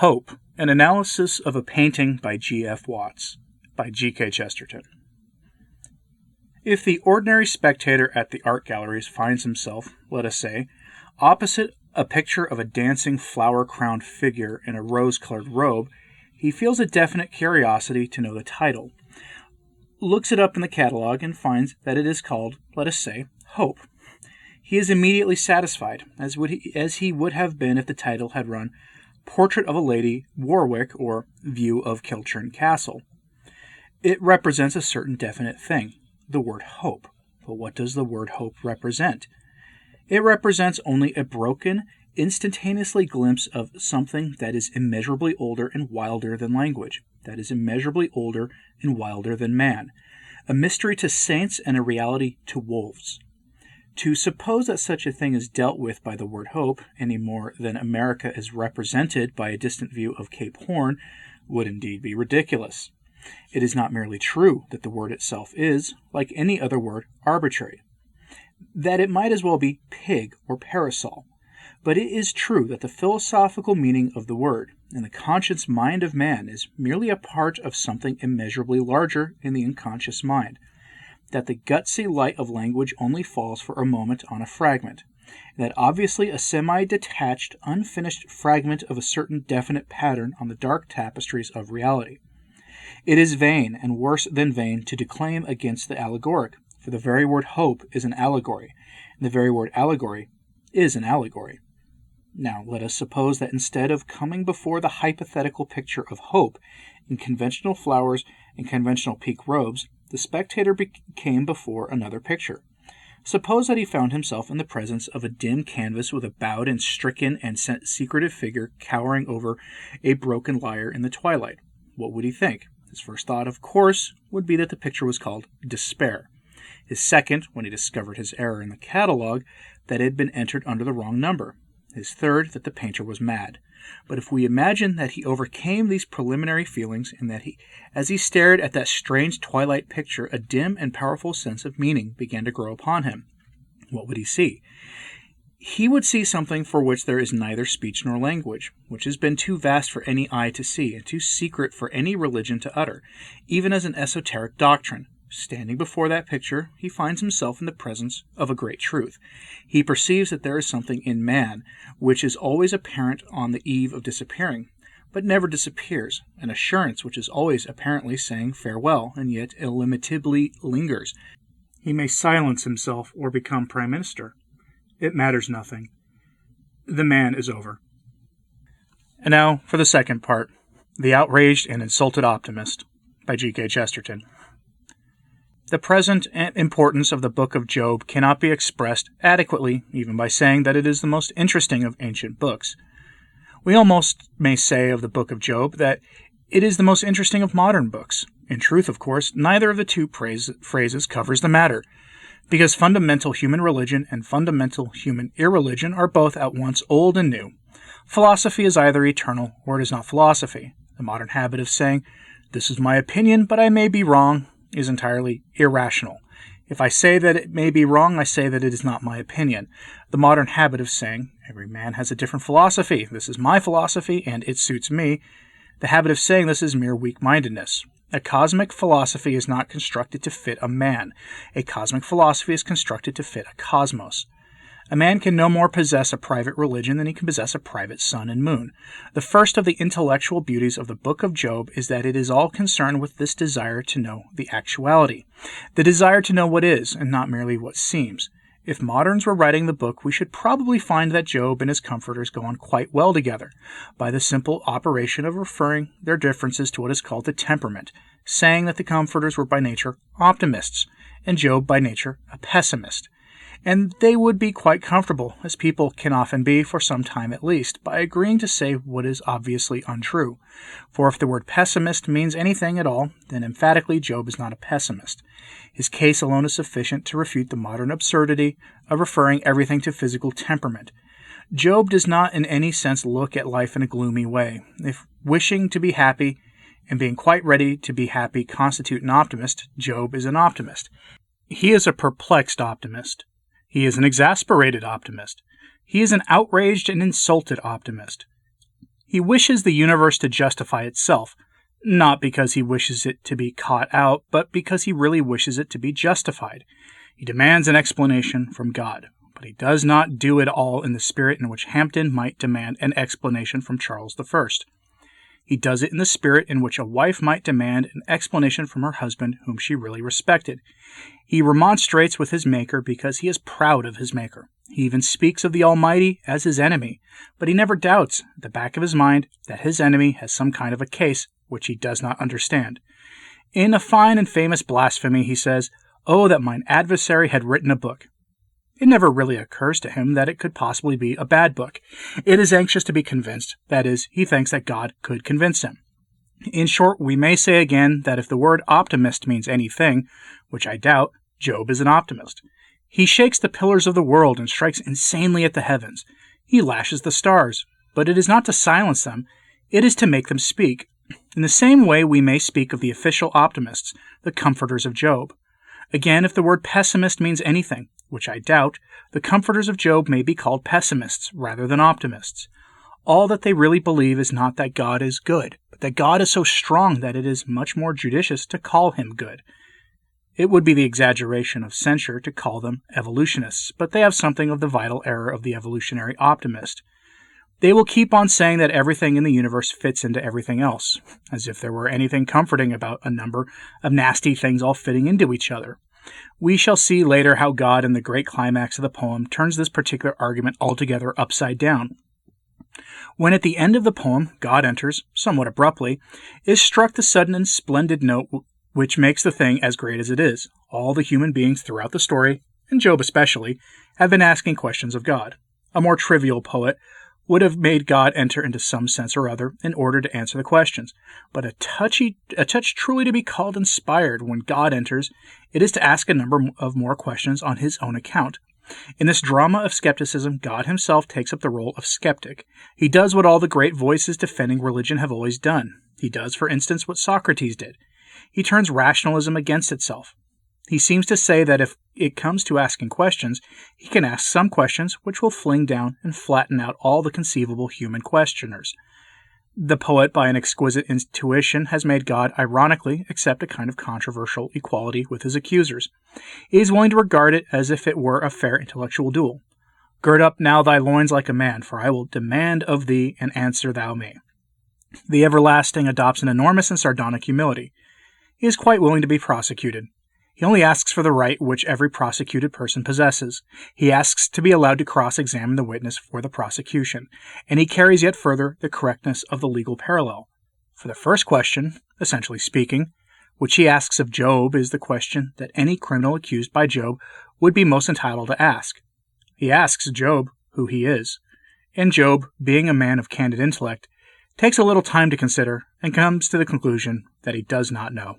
Hope, an analysis of a painting by G.F. Watts, by G.K. Chesterton. If the ordinary spectator at the art galleries finds himself, let us say, opposite a picture of a dancing flower-crowned figure in a rose-colored robe, he feels a definite curiosity to know the title, looks it up in the catalog, and finds that it is called, let us say, Hope. He is immediately satisfied, as he would have been if the title had run Portrait of a Lady Warwick or View of Kilchurn Castle. It represents a certain definite thing, the word hope. But what does the word hope represent? It represents only a broken, instantaneously glimpse of something that is immeasurably older and wilder than language, that is immeasurably older and wilder than man, a mystery to saints and a reality to wolves. To suppose that such a thing is dealt with by the word hope, any more than America is represented by a distant view of Cape Horn, would indeed be ridiculous. It is not merely true that the word itself is, like any other word, arbitrary, that it might as well be pig or parasol, but it is true that the philosophical meaning of the word, and the conscious mind of man, is merely a part of something immeasurably larger in the unconscious mind, that the gutsy light of language only falls for a moment on a fragment, and that obviously a semi-detached, unfinished fragment of a certain definite pattern on the dark tapestries of reality. It is vain, and worse than vain, to declaim against the allegoric, for the very word hope is an allegory, and the very word allegory is an allegory. Now, let us suppose that instead of coming before the hypothetical picture of hope in conventional flowers and conventional peak robes, the spectator came before another picture. Suppose that he found himself in the presence of a dim canvas with a bowed and stricken and secretive figure cowering over a broken lyre in the twilight. What would he think? His first thought, of course, would be that the picture was called Despair. His second, when he discovered his error in the catalogue, that it had been entered under the wrong number. His third, that the painter was mad. But if we imagine that he overcame these preliminary feelings, and that as he stared at that strange twilight picture, a dim and powerful sense of meaning began to grow upon him, what would he see? He would see something for which there is neither speech nor language, which has been too vast for any eye to see, and too secret for any religion to utter, even as an esoteric doctrine. Standing before that picture, he finds himself in the presence of a great truth. He perceives that there is something in man which is always apparent on the eve of disappearing, but never disappears, an assurance which is always apparently saying farewell, and yet illimitably lingers. He may silence himself or become prime minister. It matters nothing. The man is over. And now for the second part, The Outraged and Insulted Optimist, by G.K. Chesterton. The present importance of the Book of Job cannot be expressed adequately, even by saying that it is the most interesting of ancient books. We almost may say of the Book of Job that it is the most interesting of modern books. In truth, of course, neither of the two phrases covers the matter, because fundamental human religion and fundamental human irreligion are both at once old and new. Philosophy is either eternal or it is not philosophy. The modern habit of saying, "This is my opinion, but I may be wrong," is entirely irrational. If I say that it may be wrong, I say that it is not my opinion. The modern habit of saying, "Every man has a different philosophy. This is my philosophy, and it suits me," the habit of saying this is mere weak-mindedness. A cosmic philosophy is not constructed to fit a man. A cosmic philosophy is constructed to fit a cosmos. A man can no more possess a private religion than he can possess a private sun and moon. The first of the intellectual beauties of the Book of Job is that it is all concerned with this desire to know the actuality, the desire to know what is, and not merely what seems. If moderns were writing the book, we should probably find that Job and his comforters go on quite well together, by the simple operation of referring their differences to what is called the temperament, saying that the comforters were by nature optimists, and Job by nature a pessimist. And they would be quite comfortable, as people can often be for some time at least, by agreeing to say what is obviously untrue. For if the word pessimist means anything at all, then emphatically Job is not a pessimist. His case alone is sufficient to refute the modern absurdity of referring everything to physical temperament. Job does not in any sense look at life in a gloomy way. If wishing to be happy and being quite ready to be happy constitute an optimist, Job is an optimist. He is a perplexed optimist. He is an exasperated optimist. He is an outraged and insulted optimist. He He wishes the universe to justify itself, not because he wishes it to be caught out, but because he really wishes it to be justified. He demands an explanation from God, but he does not do it all in the spirit in which Hampden might demand an explanation from Charles I. He does it in the spirit in which a wife might demand an explanation from her husband whom she really respected. He remonstrates with his Maker because he is proud of his Maker. He even speaks of the Almighty as his enemy, but he never doubts, at the back of his mind, that his enemy has some kind of a case which he does not understand. In a fine and famous blasphemy, he says, "Oh, that mine adversary had written a book." It never really occurs to him that it could possibly be a bad book. It is anxious to be convinced, that is, he thinks that God could convince him. In short, we may say again that if the word optimist means anything, which I doubt, Job is an optimist. He shakes the pillars of the world and strikes insanely at the heavens. He lashes the stars, but it is not to silence them, it is to make them speak. In the same way we may speak of the official optimists, the comforters of Job. Again, if the word pessimist means anything, which I doubt, the comforters of Job may be called pessimists rather than optimists. All that they really believe is not that God is good, but that God is so strong that it is much more judicious to call him good. It would be the exaggeration of censure to call them evolutionists, but they have something of the vital error of the evolutionary optimist. They will keep on saying that everything in the universe fits into everything else, as if there were anything comforting about a number of nasty things all fitting into each other. We shall see later how God, in the great climax of the poem, turns this particular argument altogether upside down. When at the end of the poem God enters, somewhat abruptly, is struck the sudden and splendid note which makes the thing as great as it is. All the human beings throughout the story, and Job especially, have been asking questions of God. A more trivial poet would have made God enter into some sense or other in order to answer the questions, but a touch truly to be called inspired when God enters, it is to ask a number of more questions on his own account. In this drama of skepticism, God himself takes up the role of skeptic. He does what all the great voices defending religion have always done. He does, for instance, what Socrates did. He turns rationalism against itself. He seems to say that if it comes to asking questions, he can ask some questions which will fling down and flatten out all the conceivable human questioners. The poet, by an exquisite intuition, has made God ironically accept a kind of controversial equality with his accusers. He is willing to regard it as if it were a fair intellectual duel. "Gird up now thy loins like a man, for I will demand of thee, and answer thou me." The everlasting adopts an enormous and sardonic humility. He is quite willing to be prosecuted. He only asks for the right which every prosecuted person possesses. He asks to be allowed to cross-examine the witness for the prosecution, and he carries yet further the correctness of the legal parallel. For the first question, essentially speaking, which he asks of Job is the question that any criminal accused by Job would be most entitled to ask. He asks Job who he is, and Job, being a man of candid intellect, takes a little time to consider and comes to the conclusion that he does not know.